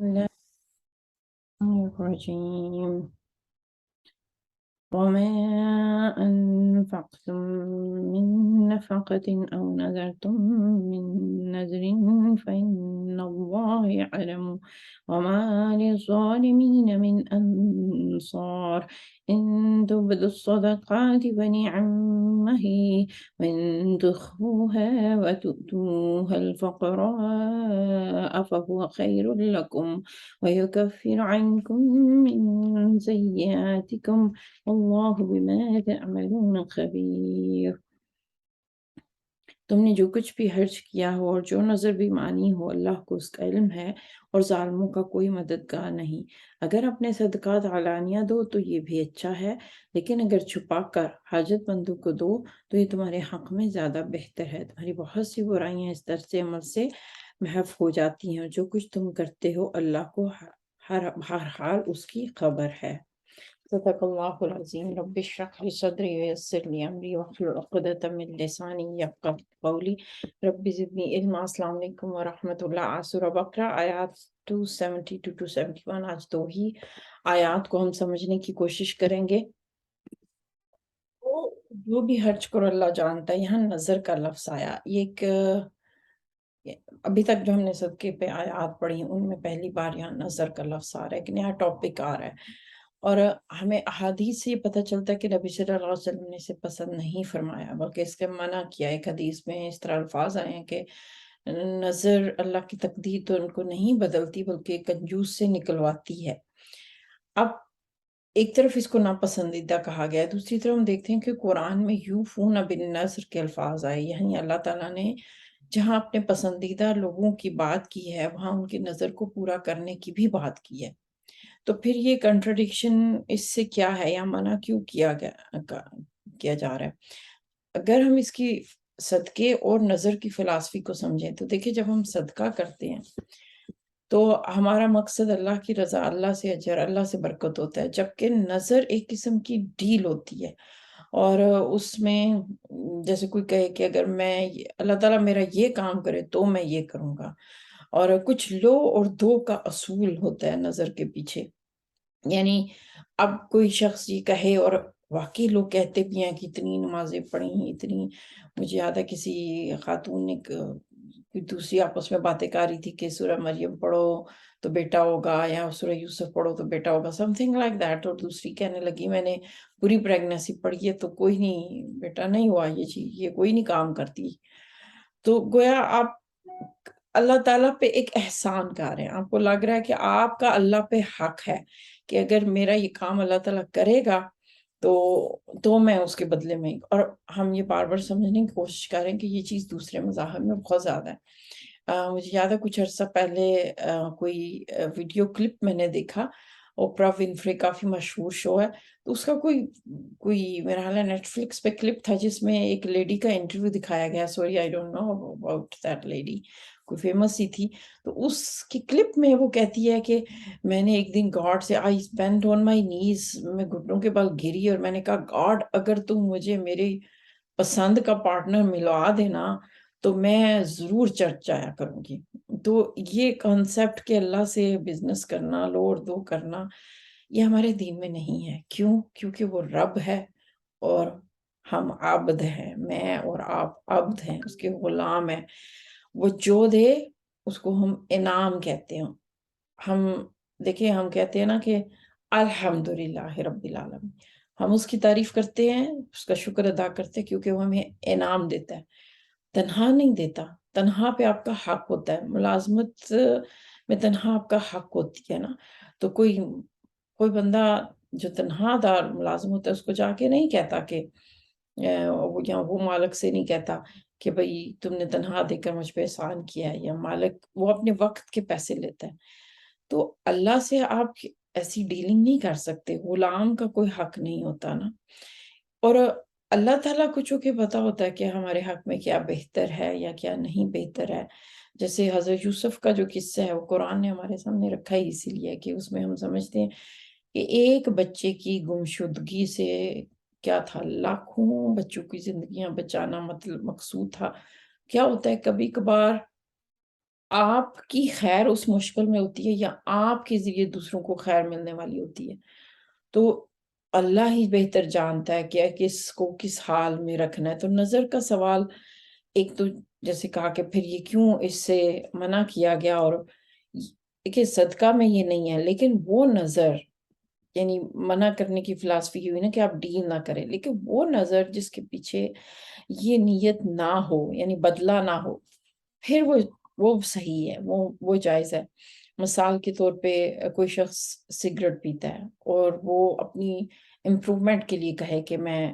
الله الرجيم وما أنفقتم من نفقة أو نذرتم من نذر فإن الله يعلم وما للظالمين من أنصار إن تبدوا الصدقات فنعما هي وإن تخفوها وتؤتوها الفقراء فهو خير لكم ويكفر عنكم من سيئاتكم اللہ بما تعملون خبیر۔ تم نے جو کچھ بھی خرچ کیا ہو اور جو نظر بھی مانی ہو، اللہ کو اس کا علم ہے اور ظالموں کا کوئی مددگار نہیں۔ اگر اپنے صدقات علانیہ دو تو یہ بھی اچھا ہے، لیکن اگر چھپا کر حاجت مندوں کو دو تو یہ تمہارے حق میں زیادہ بہتر ہے۔ تمہاری بہت سی برائیاں اس طرز عمل سے محو ہو جاتی ہیں۔ جو کچھ تم کرتے ہو اللہ کو ہر حال اس کی خبر ہے۔ صدق اللہ العظیم۔ رب اشرح لی صدری ویسر لی امری واحلل عقدۃ من لسانی یفقهوا قولی۔ رب زدنی علما۔ السلام علیکم ورحمۃ اللہ۔ سورہ بقرہ آیات 270 to 271۔ آج دو ہی آیات کو ہم سمجھنے کی کوشش کریں گے۔ جو بھی خرچ کرو اللہ جانتا ہے۔ یہاں نظر کا لفظ آیا، یہ ایک ابھی تک جو ہم نے صدقے پہ آیات پڑھی ان میں پہلی بار یہاں نظر کا لفظ آ رہا ہے، ایک نیا ٹاپک آ رہا ہے، اور ہمیں احادیث سے یہ پتہ چلتا ہے کہ نبی صلی اللہ علیہ وسلم نے اسے پسند نہیں فرمایا، بلکہ اس کے منع کیا۔ ایک حدیث میں اس طرح الفاظ آئے ہیں کہ نظر اللہ کی تقدیر تو ان کو نہیں بدلتی بلکہ کنجوس سے نکلواتی ہے۔ اب ایک طرف اس کو ناپسندیدہ کہا گیا ہے، دوسری طرف ہم دیکھتے ہیں کہ قرآن میں یوفون بالنذر کے الفاظ آئے، یعنی اللہ تعالیٰ نے جہاں اپنے پسندیدہ لوگوں کی بات کی ہے وہاں ان کے نظر کو پورا کرنے کی بھی بات کی ہے۔ تو پھر یہ کنٹرڈکشن اس سے کیا ہے، یا منع کیوں کیا جا رہا ہے؟ اگر ہم اس کی صدقے اور نظر کی فلسفی کو سمجھیں تو دیکھیں، جب ہم صدقہ کرتے ہیں تو ہمارا مقصد اللہ کی رضا، اللہ سے اجر، اللہ سے برکت ہوتا ہے، جبکہ نظر ایک قسم کی ڈیل ہوتی ہے، اور اس میں جیسے کوئی کہے کہ اگر میں اللہ تعالیٰ میرا یہ کام کرے تو میں یہ کروں گا، اور کچھ لو اور دو کا اصول ہوتا ہے نظر کے پیچھے۔ یعنی اب کوئی شخص یہ کہے، اور واقعی لوگ کہتے بھی ہیں کہ اتنی نمازیں پڑھی، اتنی، مجھے یاد ہے کسی خاتون نے کوئی دوسری آپس میں باتیں کر رہی تھی کہ سورہ مریم پڑھو تو بیٹا ہوگا، یا سورہ یوسف پڑھو تو بیٹا ہوگا، سم تھنگ لائک دیٹ، اور دوسری کہنے لگی میں نے پوری پریگنیسی پڑھی ہے تو کوئی نہیں، بیٹا نہیں ہوا، یہ چیز یہ کوئی نہیں کام کرتی۔ تو گویا آپ اللہ تعالیٰ پہ ایک احسان کر رہے ہیں، آپ کو لگ رہا ہے کہ آپ کا اللہ پہ حق ہے کہ اگر میرا یہ کام اللہ تعالیٰ کرے گا تو میں اس کے بدلے میں، اور ہم یہ بار بار سمجھنے کی کوشش کر رہے ہیں کہ یہ چیز دوسرے مذاہب میں بہت زیادہ ہے۔ مجھے یاد ہے کچھ عرصہ پہلے کوئی ویڈیو کلپ میں نے دیکھا، اوپرا ونفرے کافی مشہور شو ہے، تو اس کا کوئی میرا خیال ہے نیٹ فلکس پہ کلپ تھا جس میں ایک لیڈی کا انٹرویو دکھایا گیا، sorry I don't know about that lady, کوئی فیمس ہی تھی، تو اس کی کلپ میں وہ کہتی ہے کہ میں نے ایک دن گاڈ سے آئی اسپینڈ آن مائی نیز، میں گھٹنوں کے بل گری اور میں نے کہا گاڈ اگر تم مجھے میری پسند کا پارٹنر ملوا دینا تو میں ضرور چرچ جایا کروں گی۔ تو یہ کانسیپٹ کہ اللہ سے بزنس کرنا، لو اور دو کرنا، یہ ہمارے دین میں نہیں ہے۔ کیوں؟ کیونکہ وہ رب ہے اور ہم عبد ہیں، میں اور آپ عبد ہیں، اس کے غلام ہیں۔ وہ جو دے اس کو ہم انعام کہتے ہیں۔ ہم دیکھیں، ہم کہتے ہیں نا کہ الحمدللہ رب العالمین، ہم اس کی تعریف کرتے ہیں، اس کا شکر ادا کرتے ہیں کیونکہ وہ ہمیں انعام دیتا ہے، تنہا نہیں دیتا۔ تنہا پہ آپ کا حق ہوتا ہے، ملازمت میں تنہا آپ کا حق ہوتی ہے نا، تو کوئی بندہ جو تنہا دار ملازم ہوتا ہے اس کو جا کے نہیں کہتا کہ وہ مالک سے نہیں کہتا کہ بھئی تم نے تنہا دے کر مجھ پہ احسان کیا ہے، یا مالک وہ اپنے وقت کے پیسے لیتا ہے۔ تو اللہ سے آپ ایسی ڈیلنگ نہیں کر سکتے، غلام کا کوئی حق نہیں ہوتا نا، اور اللہ تعالیٰ کو چونکہ پتا ہوتا ہے کہ ہمارے حق میں کیا بہتر ہے یا کیا نہیں بہتر ہے۔ جیسے حضرت یوسف کا جو قصہ ہے وہ قرآن نے ہمارے سامنے رکھا ہی اسی لیے کہ اس میں ہم سمجھتے ہیں کہ ایک بچے کی گمشدگی سے کیا تھا، لاکھوں بچوں کی زندگیاں بچانا مطلب مقصود تھا۔ کیا ہوتا ہے کبھی کبھار آپ کی خیر اس مشکل میں ہوتی ہے یا آپ کے ذریعے دوسروں کو خیر ملنے والی ہوتی ہے، تو اللہ ہی بہتر جانتا ہے کہ کس کو کس حال میں رکھنا ہے۔ تو نظر کا سوال ایک تو جیسے کہا کہ پھر یہ کیوں اس سے منع کیا گیا، اور دیکھیے صدقہ میں یہ نہیں ہے، لیکن وہ نظر یعنی منع کرنے کی فلسفی یہ ہوئی نا کہ آپ ڈیل نہ کریں، لیکن وہ نظر جس کے پیچھے یہ نیت نہ ہو یعنی بدلہ نہ ہو، پھر وہ صحیح ہے، وہ جائز ہے۔ مثال کے طور پہ کوئی شخص سگریٹ پیتا ہے اور وہ اپنی امپروومنٹ کے لیے کہے کہ میں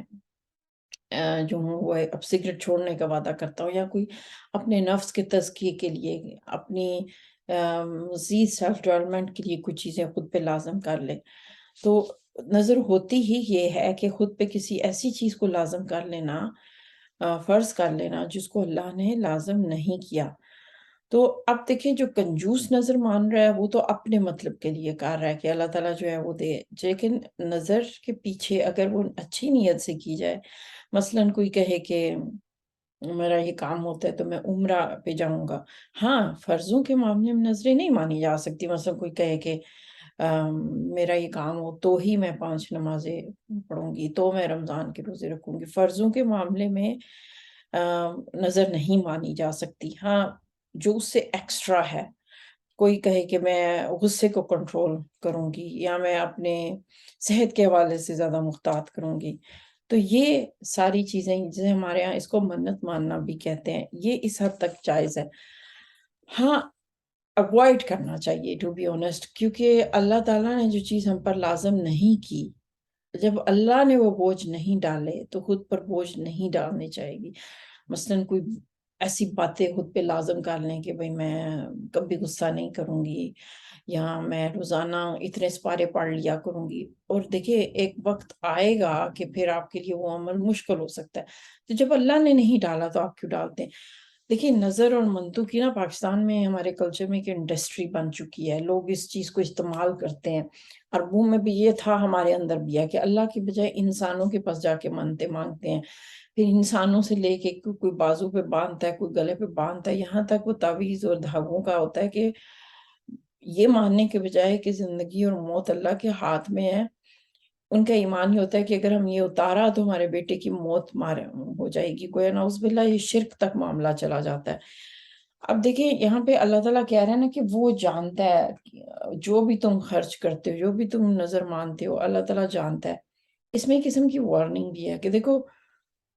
جو ہوں وہ اب سگریٹ چھوڑنے کا وعدہ کرتا ہوں، یا کوئی اپنے نفس کے تزکیے کے لیے اپنی مزید سیلف ڈیولپمنٹ کے لیے کچھ چیزیں خود پہ لازم کر لے، تو نظر ہوتی ہی یہ ہے کہ خود پہ کسی ایسی چیز کو لازم کر لینا، فرض کر لینا جس کو اللہ نے لازم نہیں کیا۔ تو اب دیکھیں جو کنجوس نظر مان رہا ہے وہ تو اپنے مطلب کے لیے کر رہا ہے کہ اللہ تعالیٰ جو ہے وہ دے، لیکن نظر کے پیچھے اگر وہ اچھی نیت سے کی جائے، مثلاً کوئی کہے کہ میرا یہ کام ہوتا ہے تو میں عمرہ پہ جاؤں گا، ہاں فرضوں کے معاملے میں نظریں نہیں مانی جا سکتی، مثلا کوئی کہے کہ میرا یہ کام ہو تو ہی میں 5 نمازیں پڑھوں گی، تو میں رمضان کے روزے رکھوں گی، فرضوں کے معاملے میں نظر نہیں مانی جا سکتی۔ ہاں جو اس سے ایکسٹرا ہے، کوئی کہے کہ میں غصے کو کنٹرول کروں گی یا میں اپنے صحت کے حوالے سے زیادہ محتاط کروں گی، تو یہ ساری چیزیں جسے ہمارے ہاں اس کو منت ماننا بھی کہتے ہیں، یہ اس حد تک جائز ہے۔ ہاں اوائڈ کرنا چاہیے ٹو بی آنیسٹ، کیونکہ اللہ تعالیٰ نے جو چیز ہم پر لازم نہیں کی، جب اللہ نے وہ بوجھ نہیں ڈالے تو خود پر بوجھ نہیں ڈالنی چاہیے گی۔ مثلاً کوئی ایسی باتیں خود پہ لازم کر لیں کہ بھئی میں کبھی غصہ نہیں کروں گی، یا میں روزانہ اتنے سپارے پڑھ لیا کروں گی، اور دیکھیں ایک وقت آئے گا کہ پھر آپ کے لیے وہ عمل مشکل ہو سکتا ہے، تو جب اللہ نے نہیں ڈالا تو آپ کیوں ڈالتے ہیں؟ دیکھیں نظر اور منطق کی نا پاکستان میں ہمارے کلچر میں ایک انڈسٹری بن چکی ہے، لوگ اس چیز کو استعمال کرتے ہیں، عربوں میں بھی یہ تھا، ہمارے اندر بھی ہے کہ اللہ کی بجائے انسانوں کے پاس جا کے منتیں مانگتے ہیں، پھر انسانوں سے لے کے کوئی بازو پہ باندھتا ہے، کوئی گلے پہ باندھتا ہے، یہاں تک وہ تعویذ اور دھاگوں کا ہوتا ہے کہ یہ ماننے کے بجائے کہ زندگی اور موت اللہ کے ہاتھ میں ہے، ان کا ایمان یہ ہوتا ہے کہ اگر ہم یہ اتارا تو ہمارے بیٹے کی موت ہو جائے گی، گویا نعوذ باللہ یہ شرک تک معاملہ چلا جاتا ہے۔ اب دیکھیں یہاں پہ اللہ تعالیٰ کہہ رہے ہیں نا کہ وہ جانتا ہے جو بھی تم خرچ کرتے ہو، جو بھی تم نظر مانتے ہو، اللہ تعالیٰ جانتا ہے۔ اس میں ایک قسم کی وارننگ بھی ہے کہ دیکھو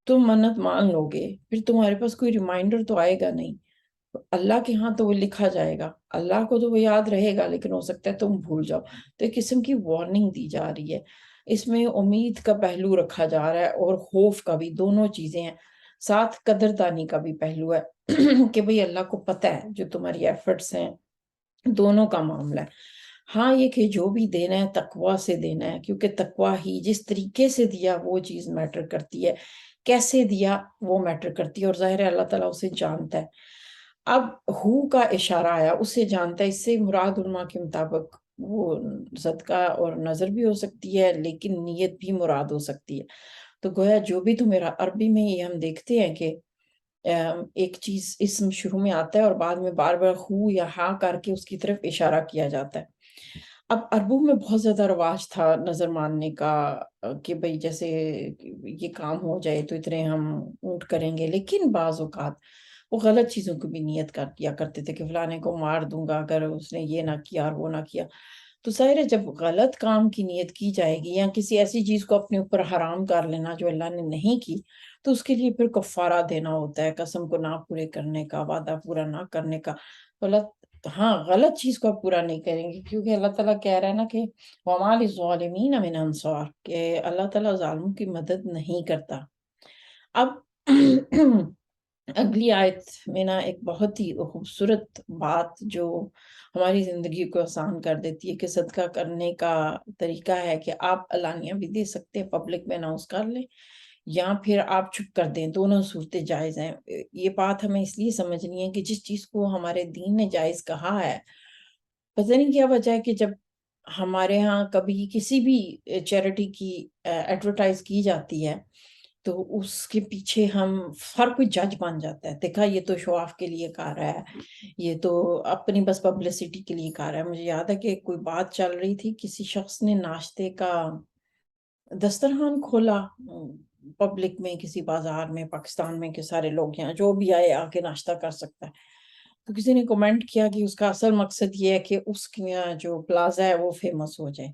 تم منت مان لو گے، پھر تمہارے پاس کوئی ریمائنڈر تو آئے گا نہیں، اللہ کے ہاں تو وہ لکھا جائے گا، اللہ کو تو وہ یاد رہے گا لیکن ہو سکتا ہے تم بھول جاؤ، تو ایک قسم کی وارننگ دی جا رہی ہے، اس میں امید کا پہلو رکھا جا رہا ہے اور خوف کا بھی، دونوں چیزیں ہیں، ساتھ قدردانی کا بھی پہلو ہے کہ بھئی اللہ کو پتہ ہے جو تمہاری ایفرٹس ہیں، دونوں کا معاملہ ہے۔ ہاں یہ کہ جو بھی دینا ہے تقوی سے دینا ہے، کیونکہ تقوی ہی جس طریقے سے دیا وہ چیز میٹر کرتی ہے، کیسے دیا وہ میٹر کرتی ہے، اور ظاہر ہے اللہ تعالیٰ اسے جانتا ہے۔ اب ہو کا اشارہ آیا، اسے جانتا ہے، اس سے مراد علماء کے مطابق وہ صدقہ اور نظر بھی ہو سکتی ہے لیکن نیت بھی مراد ہو سکتی ہے، تو گویا جو بھی تو میرا عربی میں یہ ہم دیکھتے ہیں کہ ایک چیز اسم شروع میں آتا ہے اور بعد میں بار بار خو یا ہاں کر کے اس کی طرف اشارہ کیا جاتا ہے۔ اب عربوں میں بہت زیادہ رواج تھا نظر ماننے کا، کہ بھئی جیسے یہ کام ہو جائے تو اتنے ہم اونٹ کریں گے، لیکن بعض اوقات وہ غلط چیزوں کو بھی نیت کر کیا کرتے تھے کہ فلانے کو مار دوں گا اگر اس نے یہ نہ کیا اور وہ نہ کیا، تو ظاہر ہے جب غلط کام کی نیت کی جائے گی یا کسی ایسی چیز کو اپنے اوپر حرام کر لینا جو اللہ نے نہیں کی، تو اس کے لیے پھر کفارہ دینا ہوتا ہے، قسم کو نہ پورے کرنے کا، وعدہ پورا نہ کرنے کا، تو اللہ ہاں غلط چیز کو آپ پورا نہیں کریں گے، کیونکہ اللہ تعالیٰ کہہ رہا ہے نا کہ وَمَا لِلظَّالِمِينَ مِنْ أَنصَارٍ، کہ اللہ تعالیٰ ظالموں کی مدد نہیں کرتا۔ اب اگلی آیت میں نا ایک بہت ہی خوبصورت بات جو ہماری زندگی کو آسان کر دیتی ہے کہ صدقہ کرنے کا طریقہ ہے کہ آپ علانیہ بھی دے سکتے ہیں، پبلک میں اناؤنس کر لیں، یا پھر آپ چھپ کر دیں، دونوں صورتیں جائز ہیں۔ یہ بات ہمیں اس لیے سمجھنی ہے کہ جس چیز کو ہمارے دین نے جائز کہا ہے، پتہ نہیں کیا وجہ ہے کہ جب ہمارے ہاں کبھی کسی بھی چیریٹی کی ایڈورٹائز کی جاتی ہے تو اس کے پیچھے ہم ہر کوئی جج بن جاتا ہے، دیکھا یہ تو شو آف کے لیے کر رہا ہے، یہ تو اپنی بس پبلسٹی کے لیے کر رہا ہے۔ مجھے یاد ہے کہ کوئی بات چل رہی تھی، کسی شخص نے ناشتے کا دسترخوان کھولا پبلک میں، کسی بازار میں، پاکستان میں، کہ سارے لوگ یہاں جو بھی آئے آ کے ناشتہ کر سکتا ہے۔ تو کسی نے کمنٹ کیا کہ اس کا اصل مقصد یہ ہے کہ اس کی جو پلازا ہے وہ فیمس ہو جائے۔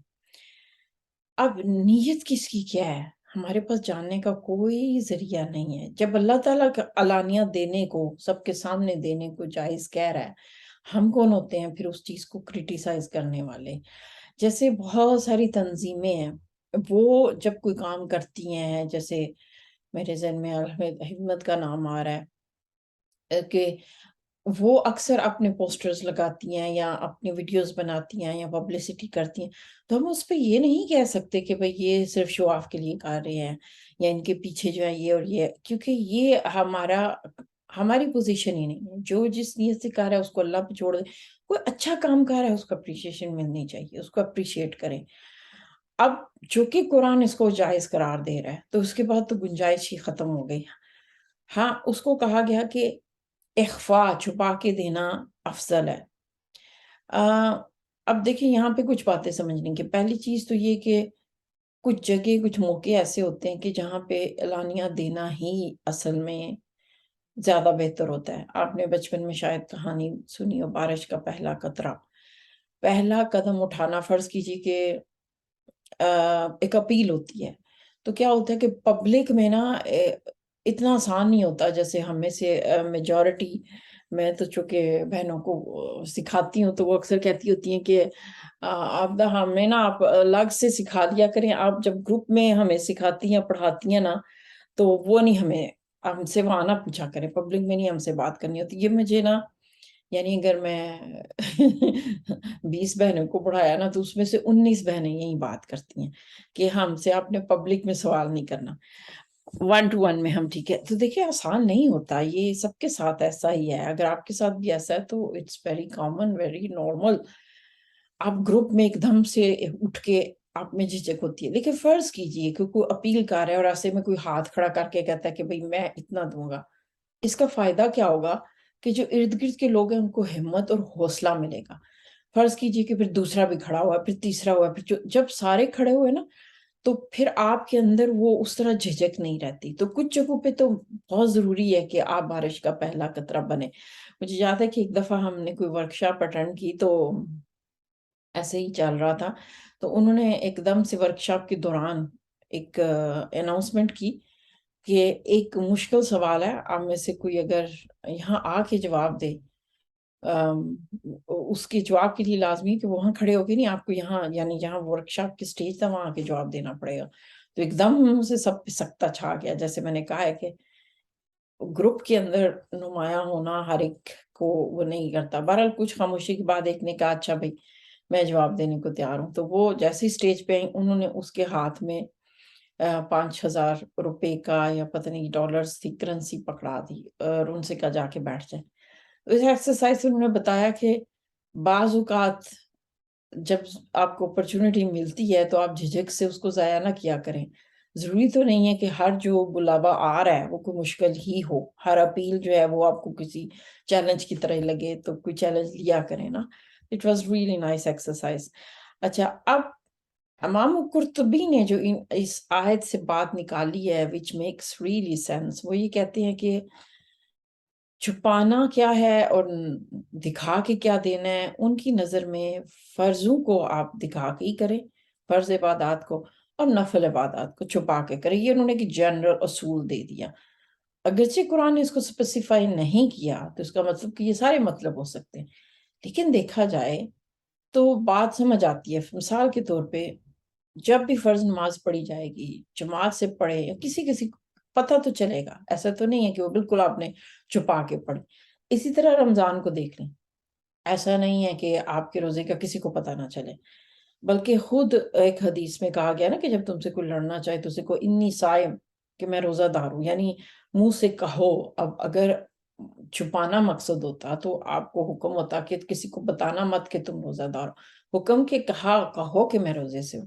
اب نیت کس کی کیا ہے ہمارے پاس جاننے کا کوئی ذریعہ نہیں ہے۔ جب اللہ تعالیٰ کا علانیہ دینے کو، سب کے سامنے دینے کو جائز کہہ رہا ہے، ہم کون ہوتے ہیں پھر اس چیز کو کرٹیسائز کرنے والے؟ جیسے بہت ساری تنظیمیں ہیں، وہ جب کوئی کام کرتی ہیں، جیسے میرے ذہن میں حکمت کا نام آ رہا ہے کہ وہ اکثر اپنے پوسٹرز لگاتی ہیں یا اپنی ویڈیوز بناتی ہیں یا پبلسٹی کرتی ہیں، تو ہم اس پہ یہ نہیں کہہ سکتے کہ بھئی یہ صرف شو آف کے لیے کر رہے ہیں یا ان کے پیچھے جو ہے یہ اور یہ، کیونکہ یہ ہماری پوزیشن ہی نہیں ہے۔ جو جس نیت سے کر رہا ہے اس کو اللہ پہ چھوڑ دیں، کوئی اچھا کام کر رہا ہے اس کو اپریشیشن ملنی چاہیے، اس کو اپریشیٹ کریں۔ اب جو کہ قرآن اس کو جائز قرار دے رہا ہے تو اس کے بعد تو گنجائش ہی ختم ہو گئی۔ ہاں، اس کو کہا گیا کہ اخفا، چھپا کے دینا افضل ہے۔ اب دیکھیں یہاں پہ کچھ باتیں سمجھنے کی، پہلی چیز تو یہ کہ کچھ جگہ، کچھ موقع ایسے ہوتے ہیں کہ جہاں پہ اعلانیہ دینا ہی اصل میں زیادہ بہتر ہوتا ہے۔ آپ نے بچپن میں شاید کہانی سنی ہو، بارش کا پہلا قطرہ۔ پہلا قدم اٹھانا، فرض کیجیے کہ ایک اپیل ہوتی ہے، تو کیا ہوتا ہے کہ پبلک میں نا اتنا آسان نہیں ہوتا، جیسے ہم میں سے میجورٹی، میں تو چونکہ بہنوں کو سکھاتی ہوں تو وہ اکثر کہتی ہوتی ہیں کہ آپ ہمیں نا آپ الگ سے سکھا دیا کریں، آپ جب گروپ میں ہمیں سکھاتی ہیں، پڑھاتی ہیں نا، تو وہ نہیں ہم سے وہاں نہ پوچھا کریں، پبلک میں نہیں ہم سے بات کرنی ہوتی۔ یہ مجھے نا، یعنی اگر میں 20 بہنوں کو پڑھایا نا تو اس میں سے 19 بہنیں یہی بات کرتی ہیں کہ ہم سے آپ نے پبلک میں سوال نہیں کرنا، 1 to 1 میں ہم ٹھیک ہے۔ تو دیکھیں آسان نہیں ہوتا، یہ سب کے ساتھ ایسا ہی ہے، اگر آپ کے ساتھ بھی ایسا ہے تو it's very common, very normal. آپ گروپ میں ایک دم سے اٹھ کے آپ میں جھجک ہوتی ہے، لیکن فرض کیجئے کہ کوئی اپیل کر رہا ہے اور ایسے میں کوئی ہاتھ کھڑا کر کے کہتا ہے کہ بھئی میں اتنا دوں گا، اس کا فائدہ کیا ہوگا کہ جو ارد گرد کے لوگ ہیں ان کو ہمت اور حوصلہ ملے گا۔ فرض کیجئے کہ پھر دوسرا بھی کھڑا ہوا، پھر تیسرا ہوا، پھر جب سارے کھڑے ہوئے نا تو پھر آپ کے اندر وہ اس طرح جھجک نہیں رہتی۔ تو کچھ جگہوں پہ تو بہت ضروری ہے کہ آپ بارش کا پہلا قطرہ بنے۔ مجھے یاد ہے کہ ایک دفعہ ہم نے کوئی ورکشاپ اٹینڈ کی، تو ایسے ہی چل رہا تھا، تو انہوں نے ایک دم سے ورکشاپ کے دوران ایک اناؤنسمنٹ کی کہ ایک مشکل سوال ہے، آپ میں سے کوئی اگر یہاں آ کے جواب دے، اس کے جواب کے لیے لازمی ہے کہ وہاں کھڑے ہو کے نہیں، آپ کو یہاں، یعنی جہاں ورکشاپ کی سٹیج تھا وہاں آ کے جواب دینا پڑے گا۔ تو ایک دم سے سب پہ سکتہ چھا گیا، جیسے میں نے کہا ہے کہ گروپ کے اندر نمایاں ہونا ہر ایک کو وہ نہیں کرتا۔ بہرحال کچھ خاموشی کے بعد ایک نے کہا اچھا بھائی میں جواب دینے کو تیار ہوں، تو وہ جیسے ہی سٹیج پہ آئیں انہوں نے اس کے ہاتھ میں 5,000 روپے کا یا پتہ نہیں ڈالرز تھی کرنسی پکڑا دی اور ان سے کہا جا کے بیٹھ جائیں۔ اس ایکسرسائز سے انہوں نے بتایا کہ بعض اوقات جب آپ کو اپرچونٹی ملتی ہے تو آپ جھجک سے اس کو ضائع نہ کیا کریں۔ ضروری تو نہیں ہے کہ ہر جو بلاوا آ رہا ہے وہ کوئی مشکل ہی ہو، ہر اپیل جو ہے وہ آپ کو کسی چیلنج کی طرح لگے تو کوئی چیلنج لیا کریں نا۔ It was really nice exercise. اچھا، اب امام قرطبی نے جو اس آیت سے بات نکالی ہے which makes really sense، وہ یہ کہتے ہیں کہ چھپانا کیا ہے اور دکھا کے کیا دینا ہے، ان کی نظر میں فرضوں کو آپ دکھا کے ہی کریں، فرض عبادات کو، اور نفل عبادات کو چھپا کے کریں۔ یہ انہوں نے ایک جنرل اصول دے دیا۔ اگرچہ قرآن نے اس کو اسپیسیفائی نہیں کیا تو اس کا مطلب کہ یہ سارے مطلب ہو سکتے ہیں، لیکن دیکھا جائے تو بات سمجھ آتی ہے۔ مثال کے طور پہ جب بھی فرض نماز پڑھی جائے گی، جماعت سے پڑھے یا کسی کو پتہ تو چلے گا، ایسا تو نہیں ہے کہ وہ بالکل آپ نے چھپا کے پڑھے۔ اسی طرح رمضان کو دیکھ لیں، ایسا نہیں ہے کہ آپ کے روزے کا کسی کو پتہ نہ چلے، بلکہ خود ایک حدیث میں کہا گیا نا کہ جب تم سے کوئی لڑنا چاہے تو اسے کو انی صائم، کہ میں روزہ دار ہوں، یعنی منہ سے کہو۔ اب اگر چھپانا مقصد ہوتا تو آپ کو حکم ہوتا کہ کسی کو بتانا مت کہ تم روزہ دار ہو، حکم کہ کہو کہ میں روزے سے ہوں۔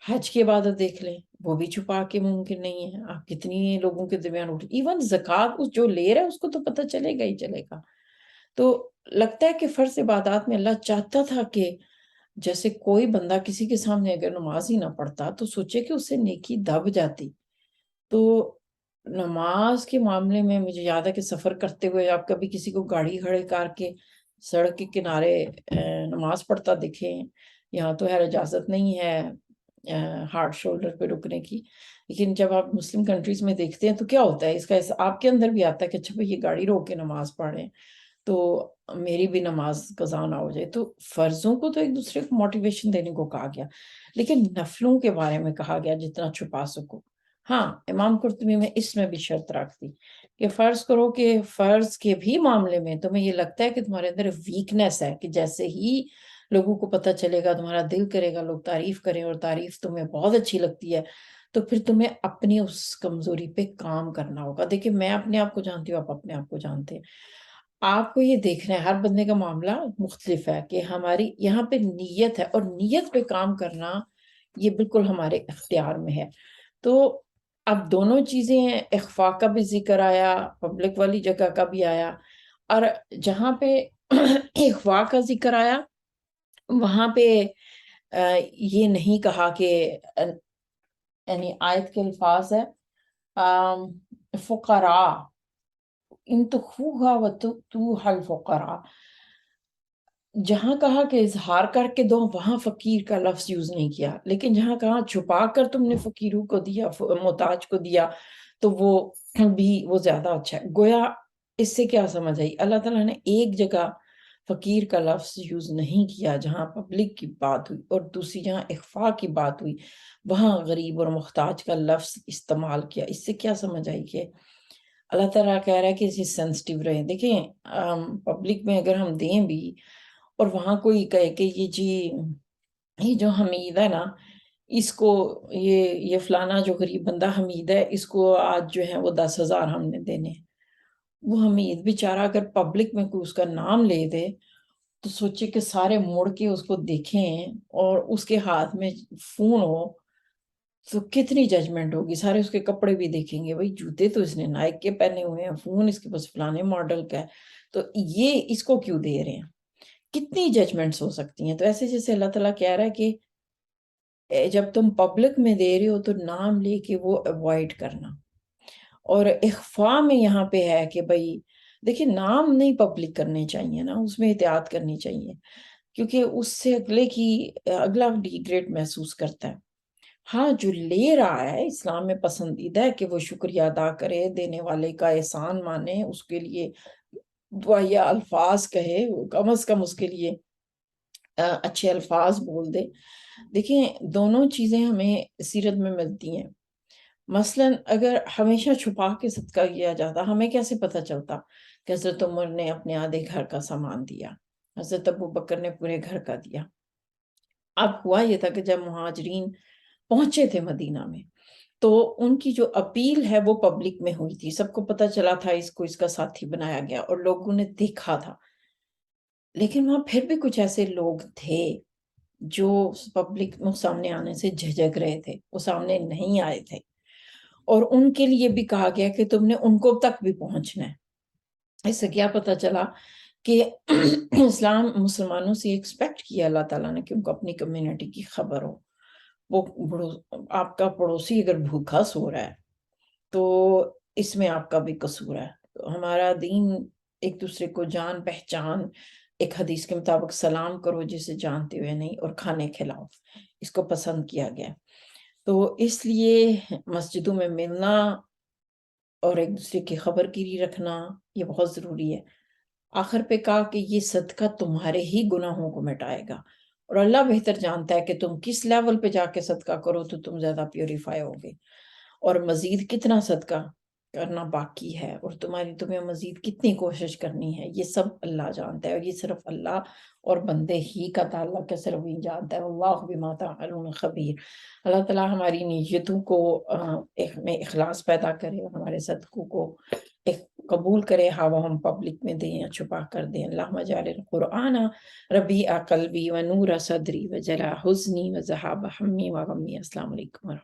حج کی عبادت دیکھ لیں، وہ بھی چھپا کے ممکن نہیں ہے. آپ کتنی لوگوں کے درمیان اٹھ، ایون زکوٰۃ اس جو لے رہا ہے اس کو تو پتہ چلے گا ہی چلے گا. تو لگتا ہے کہ فرض عبادات میں اللہ چاہتا تھا کہ جیسے کوئی بندہ کسی کے سامنے اگر نماز ہی نہ پڑھتا تو سوچے کہ اس سے نیکی دب جاتی. تو نماز کے معاملے میں مجھے یاد ہے کہ سفر کرتے ہوئے آپ کبھی کسی کو گاڑی کھڑے کر کے سڑک کے کنارے نماز پڑھتا دکھیں. یہاں تو خیر اجازت نہیں ہے ہارڈ شولڈر پہ رکنے کی، لیکن جب آپ مسلم کنٹریز میں دیکھتے ہیں تو کیا ہوتا ہے، اس کا آپ کے اندر بھی آتا ہے کہ اچھا بھئی یہ گاڑی روک کے نماز پڑھیں تو میری بھی نماز قضا نہ ہو جائے. تو فرضوں کو تو ایک دوسرے کو موٹیویشن دینے کو کہا گیا، لیکن نفلوں کے بارے میں کہا گیا جتنا چھپا سکو. ہاں، امام قرطبی میں اس میں بھی شرط رکھ دی کہ فرض کرو کہ فرض کے بھی معاملے میں تمہیں یہ لگتا ہے کہ تمہارے اندر ویکنیس ہے، کہ جیسے ہی لوگوں کو پتہ چلے گا تمہارا دل کرے گا لوگ تعریف کریں، اور تعریف تمہیں بہت اچھی لگتی ہے، تو پھر تمہیں اپنی اس کمزوری پہ کام کرنا ہوگا. دیکھیں میں اپنے آپ کو جانتی ہوں، آپ اپنے آپ کو جانتے ہیں. آپ کو یہ دیکھنا ہے ہر بندے کا معاملہ مختلف ہے کہ ہماری یہاں پہ نیت ہے، اور نیت پہ کام کرنا یہ بالکل ہمارے اختیار میں ہے. تو اب دونوں چیزیں ہیں، اخفاء کا بھی ذکر آیا، پبلک والی جگہ کا بھی آیا، اور جہاں پہ اخفاء کا ذکر آیا وہاں پہ یہ نہیں کہا کہ یعنی آیت کے الفاظ ہے فقراء ان تخفوها وتؤتوها الفقراء. جہاں کہا کہ اظہار کر کے دو وہاں فقیر کا لفظ یوز نہیں کیا، لیکن جہاں کہا چھپا کر تم نے فقیروں کو دیا، محتاج کو دیا، تو وہ بھی وہ زیادہ اچھا ہے. گویا اس سے کیا سمجھ آئی، اللہ تعالیٰ نے ایک جگہ فقیر کا لفظ یوز نہیں کیا جہاں پبلک کی بات ہوئی، اور دوسری جہاں اخفاء کی بات ہوئی وہاں غریب اور محتاج کا لفظ استعمال کیا. اس سے کیا سمجھ آئی کہ اللہ تعالیٰ کہہ رہا ہے کہ اسی سینسٹیو رہیں. دیکھیں پبلک میں اگر ہم دیں بھی اور وہاں کوئی کہے کہ یہ جی یہ جو حمید ہے نا، اس کو یہ فلانا جو غریب بندہ حمید ہے اس کو آج جو ہے وہ 10,000 ہم نے دینے ہیں. وہ حمید بیچارہ اگر پبلک میں کوئی اس کا نام لے دے تو سوچے کہ سارے مڑ کے اس کو دیکھیں اور اس کے ہاتھ میں فون ہو تو کتنی ججمنٹ ہوگی. سارے اس کے کپڑے بھی دیکھیں گے، بھئی جوتے تو اس نے نائک کے پہنے ہوئے ہیں، فون اس کے پاس فلانے ماڈل کا ہے، تو یہ اس کو کیوں دے رہے ہیں. کتنی ججمنٹس ہو سکتی ہیں. تو ایسے جیسے اللہ تعالیٰ کہہ رہا ہے کہ جب تم پبلک میں دے رہے ہو تو نام لے کے وہ اوائڈ کرنا. اور اخفاء میں یہاں پہ ہے کہ بھئی دیکھیں نام نہیں پبلک کرنے چاہیے نا، اس میں احتیاط کرنی چاہیے، کیونکہ اس سے اگلا ڈیگریڈ محسوس کرتا ہے. ہاں جو لے رہا ہے اسلام میں پسندیدہ ہے کہ وہ شکریہ ادا کرے، دینے والے کا احسان مانے، اس کے لیے دعائیہ الفاظ کہے، کم از کم اس کے لیے اچھے الفاظ بول دے. دیکھیں دونوں چیزیں ہمیں سیرت میں ملتی ہیں. مثلا اگر ہمیشہ چھپا کے صدقہ کیا جاتا، ہمیں کیسے پتہ چلتا کہ حضرت عمر نے اپنے آدھے گھر کا سامان دیا، حضرت ابو بکر نے پورے گھر کا دیا. اب ہوا یہ تھا کہ جب مہاجرین پہنچے تھے مدینہ میں تو ان کی جو اپیل ہے وہ پبلک میں ہوئی تھی، سب کو پتہ چلا تھا اس کو اس کا ساتھی بنایا گیا اور لوگوں نے دیکھا تھا. لیکن وہاں پھر بھی کچھ ایسے لوگ تھے جو پبلک میں سامنے آنے سے جھجک رہے تھے، وہ سامنے نہیں آئے تھے، اور ان کے لیے بھی کہا گیا کہ تم نے ان کو تک بھی پہنچنا ہے. اس سے کیا پتہ چلا کہ اسلام مسلمانوں سے ایکسپیکٹ کیا اللہ تعالیٰ نے کہ ان کو اپنی کمیونٹی کی خبر ہو. وہ آپ کا پڑوسی اگر بھوکا سو رہا ہے تو اس میں آپ کا بھی قصور ہے. تو ہمارا دین ایک دوسرے کو جان پہچان، ایک حدیث کے مطابق سلام کرو جسے جانتے ہوئے نہیں، اور کھانے کھلاؤ، اس کو پسند کیا گیا. تو اس لیے مسجدوں میں ملنا اور ایک دوسرے کی خبر گیری رکھنا یہ بہت ضروری ہے. آخر پہ کہا کہ یہ صدقہ تمہارے ہی گناہوں کو مٹائے گا، اور اللہ بہتر جانتا ہے کہ تم کس لیول پہ جا کے صدقہ کرو تو تم زیادہ پیوریفائی ہوگے، اور مزید کتنا صدقہ کرنا باقی ہے، اور تمہیں مزید کتنی کوشش کرنی ہے، یہ سب اللہ جانتا ہے. اور یہ صرف اللہ اور بندے ہی کا تعلق ہے، صرف وہی جانتا ہے. اللہ بما تعملون خبیر. اللہ تعالیٰ ہماری نیتوں کو میں اخلاص پیدا کرے، اور ہمارے صدقوں کو ایک قبول کرے، ہاں وہ ہم پبلک میں دیں یا چھپا کر دیں۔ اللہم اجعل القرآن ربیع قلبی و نور صدری و جلا حزنی و ذہاب ہمی و غمی۔ السلام علیکم ورحمۃ اللہ۔